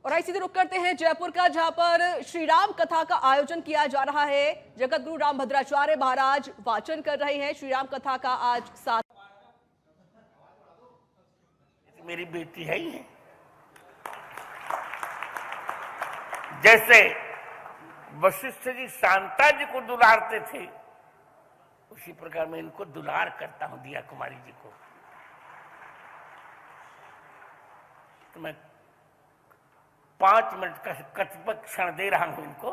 और आई सीधे रुक करते हैं जयपुर का, जहां पर श्री राम कथा का आयोजन किया जा रहा है। जगत गुरु राम भद्राचार्य महाराज वाचन कर रहे हैं श्री राम कथा का आज 7। मेरी बेटी है ही है। जैसे वशिष्ठ जी शांता जी को दुलारते थे, उसी प्रकार मैं इनको दुलार करता हूं, दिया कुमारी जी को। तो मैं 5 मिनट का कतिपय क्षण दे रहा हूं इनको।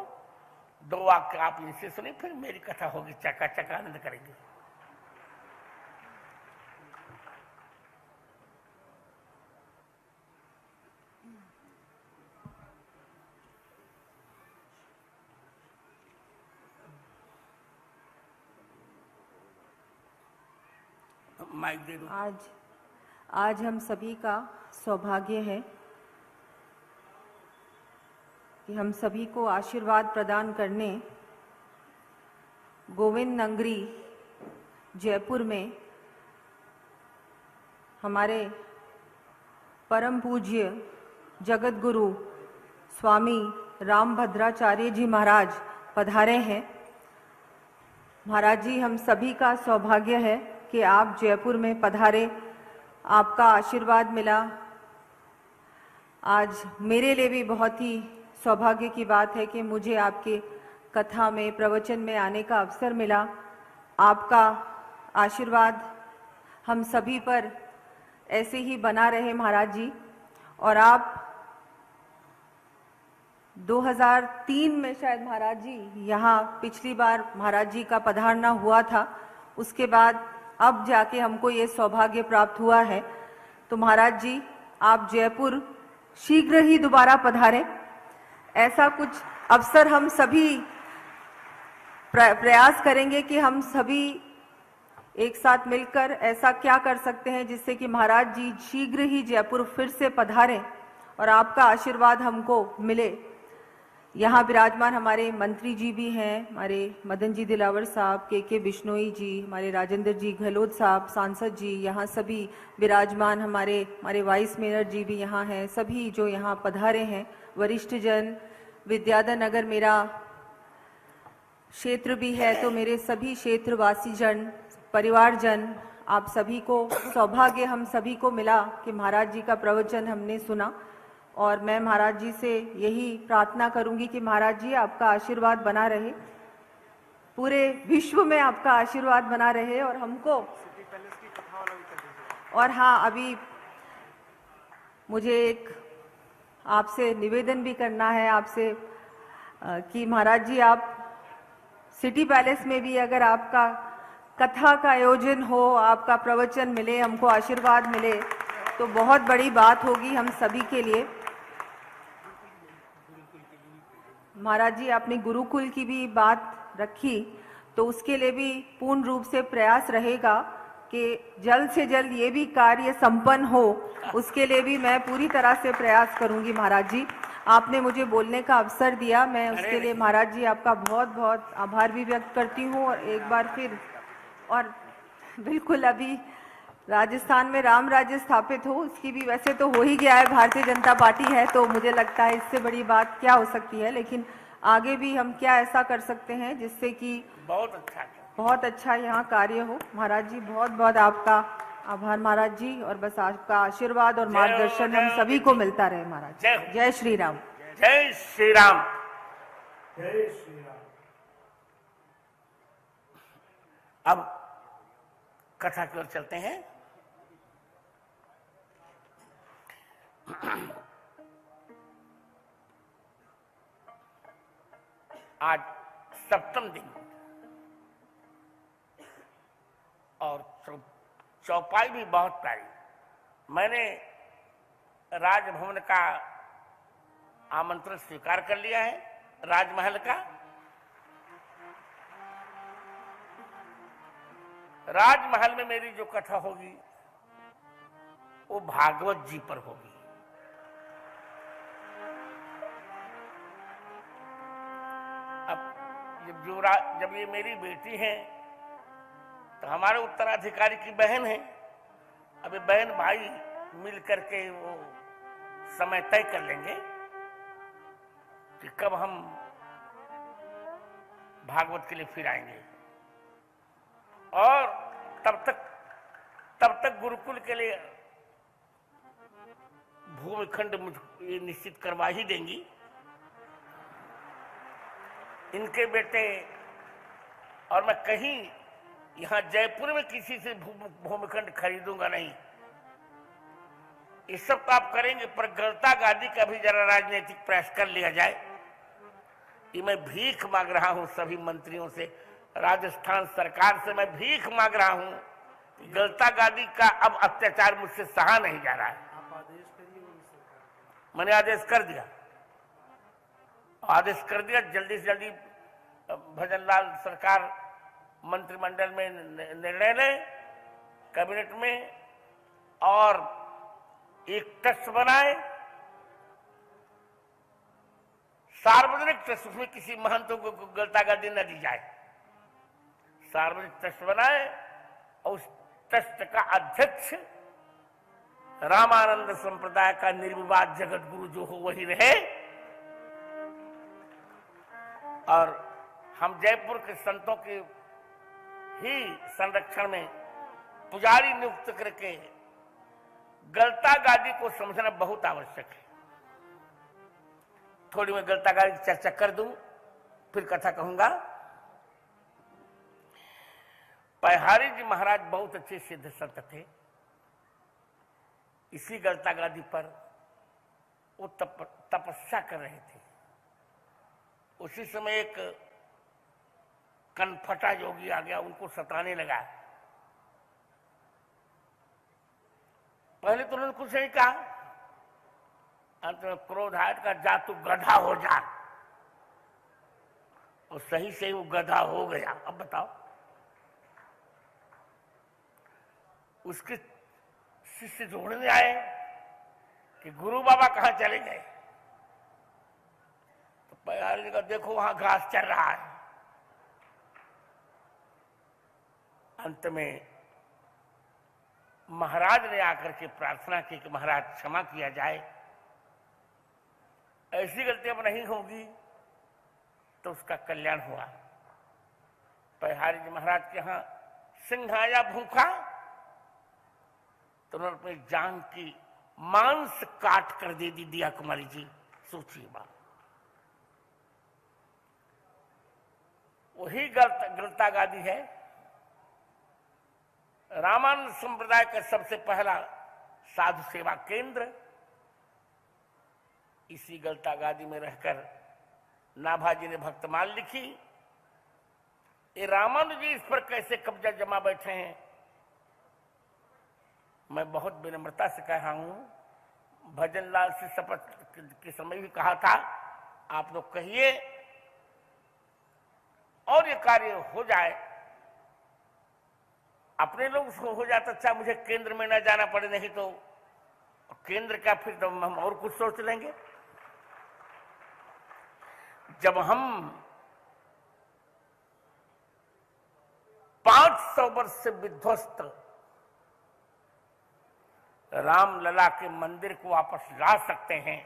2 वाक्य आप इनसे सुने, फिर मेरी कथा होगी, चकाचक आनंद करेंगे। माइक दे दो। आज हम सभी का सौभाग्य है कि हम सभी को आशीर्वाद प्रदान करने गोविंद नगरी जयपुर में हमारे परम पूज्य जगत गुरु स्वामी राम भद्राचार्य जी महाराज पधारे हैं। महाराज जी, हम सभी का सौभाग्य है कि आप जयपुर में पधारे, आपका आशीर्वाद मिला। आज मेरे लिए भी बहुत ही सौभाग्य की बात है कि मुझे आपके कथा में, प्रवचन में आने का अवसर मिला। आपका आशीर्वाद हम सभी पर ऐसे ही बना रहे महाराज जी। और आप 2003 में शायद महाराज जी यहाँ पिछली बार महाराज जी का पधारना हुआ था, उसके बाद अब जाके हमको ये सौभाग्य प्राप्त हुआ है। तो महाराज जी, आप जयपुर शीघ्र ही दोबारा पधारें। ऐसा कुछ अवसर हम सभी प्रयास करेंगे कि हम सभी एक साथ मिलकर ऐसा क्या कर सकते हैं जिससे कि महाराज जी शीघ्र ही जयपुर फिर से पधारें और आपका आशीर्वाद हमको मिले। यहाँ विराजमान हमारे मंत्री जी भी हैं, हमारे मदन जी दिलावर साहब, के बिश्नोई जी, हमारे राजेंद्र जी गहलोत साहब, सांसद जी, यहाँ सभी विराजमान। हमारे वाइस मेयर जी भी यहाँ हैं। सभी जो यहाँ पधारे हैं, वरिष्ठ जन, विद्याधर नगर मेरा क्षेत्र भी है, तो मेरे सभी क्षेत्रवासी जन, परिवारजन, आप सभी को सौभाग्य हम सभी को मिला कि महाराज जी का प्रवचन हमने सुना। और मैं महाराज जी से यही प्रार्थना करूंगी कि महाराज जी आपका आशीर्वाद बना रहे, पूरे विश्व में आपका आशीर्वाद बना रहे। और हमको और हाँ, अभी मुझे एक आपसे निवेदन भी करना है आपसे कि महाराज जी आप सिटी पैलेस में भी अगर आपका कथा का आयोजन हो, आपका प्रवचन मिले, हमको आशीर्वाद मिले, तो बहुत बड़ी बात होगी हम सभी के लिए। महाराज जी, आपने गुरुकुल की भी बात रखी, तो उसके लिए भी पूर्ण रूप से प्रयास रहेगा कि जल्द से जल्द ये भी कार्य संपन्न हो। उसके लिए भी मैं पूरी तरह से प्रयास करूंगी। महाराज जी, आपने मुझे बोलने का अवसर दिया, मैं उसके लिए महाराज जी आपका बहुत बहुत आभार भी व्यक्त करती हूँ। और एक बार फिर, और बिल्कुल अभी राजस्थान में राम राज्य स्थापित हो, उसकी भी वैसे तो हो ही गया है, भारतीय जनता पार्टी है, तो मुझे लगता है इससे बड़ी बात क्या हो सकती है। लेकिन आगे भी हम क्या ऐसा कर सकते हैं जिससे कि बहुत अच्छा यहाँ कार्य हो। महाराज जी, बहुत बहुत आपका आभार महाराज जी। और बस आपका आशीर्वाद और मार्गदर्शन हम सभी को मिलता रहे महाराज। जय श्री राम। जय श्री राम। जय श्री राम। अब कथा की ओर चलते हैं। आज 7वां दिन और चौपाई भी बहुत प्यारी। मैंने राजभवन का आमंत्रण स्वीकार कर लिया है, राजमहल का। राजमहल में मेरी जो कथा होगी वो भागवत जी पर होगी। अब जब ये मेरी बेटी है तो हमारे उत्तराधिकारी की बहन है। अब ये बहन भाई मिल करके वो समय तय कर लेंगे कि कब हम भागवत के लिए फिर आएंगे, और तब तक गुरुकुल के लिए भूमिखंड मुझको ये निश्चित करवा ही देंगी। इनके बेटे, और मैं कहीं यहां जयपुर में किसी से भूमिखंड खरीदूंगा नहीं। ये सब तो आप करेंगे, पर गलता गादी का भी जरा राजनीतिक प्रयास कर लिया जाए। ये मैं भीख मांग रहा हूं सभी मंत्रियों से, राजस्थान सरकार से मैं भीख मांग रहा हूं। गलता गादी का अब अत्याचार मुझसे सहा नहीं जा रहा है। आप आदेश करिए उड़ी सरकार। मैंने आदेश कर दिया, जल्दी से जल्दी भजनलाल सरकार मंत्रिमंडल में निर्णय ले, कैबिनेट में, और एक ट्रस्ट बनाए, सार्वजनिक ट्रस्ट, उसमें किसी महंतों को गलता गादी न दी जाए। सार्वजनिक ट्रस्ट बनाए और उस ट्रस्ट का अध्यक्ष रामानंद संप्रदाय का निर्विवाद जगत गुरु जो हो वही रहे, और हम जयपुर के संतों के ही संरक्षण में पुजारी नियुक्त करके गलता गादी को समझना बहुत आवश्यक है। थोड़ी मैं गलता गादी की चर्चा कर दूं, फिर कथा कहूंगा। पयहारी जी महाराज बहुत अच्छे सिद्ध संत थे। इसी गलता गादी पर वो तपस्या कर रहे थे। उसी समय एक कनफटा योगी आ गया, उनको सताने लगा। पहले तो उन्होंने कुछ नहीं कहा, अंत में क्रोध आया का जा तू गधा हो जा, और सही से वो गधा हो गया। अब बताओ, उसके शिष्य ढूंढने आए कि गुरु बाबा कहां चले गए। तो पयहारी जी का देखो वहां घास चल रहा है। अंत में महाराज ने आकर के प्रार्थना की कि महाराज क्षमा किया जाए, ऐसी गलती अब नहीं होगी। तो उसका कल्याण हुआ। पयहारी जी महाराज के यहां सिंह आया भूखा, तो उन्होंने अपनी जान की मांस काट कर दे दी दिया कुमारी जी। सोचिए बात, वही गलता गादी है। रामानंद संप्रदाय का सबसे पहला साधु सेवा केंद्र इसी गलता गादी में रहकर नाभाजी ने भक्तमाल लिखी। ये रामानुज जी इस पर कैसे कब्जा जमा बैठे हैं, मैं बहुत विनम्रता से कह रहा हूं। भजनलाल से शपथ के समय भी कहा था, आप लोग कहिए और ये कार्य हो जाए। अपने लोग हो जाता अच्छा, मुझे केंद्र में न जाना पड़े, नहीं तो केंद्र का फिर तो हम और कुछ सोच लेंगे। जब हम 500 वर्ष से विध्वस्त रामलला के मंदिर को वापस ला सकते हैं,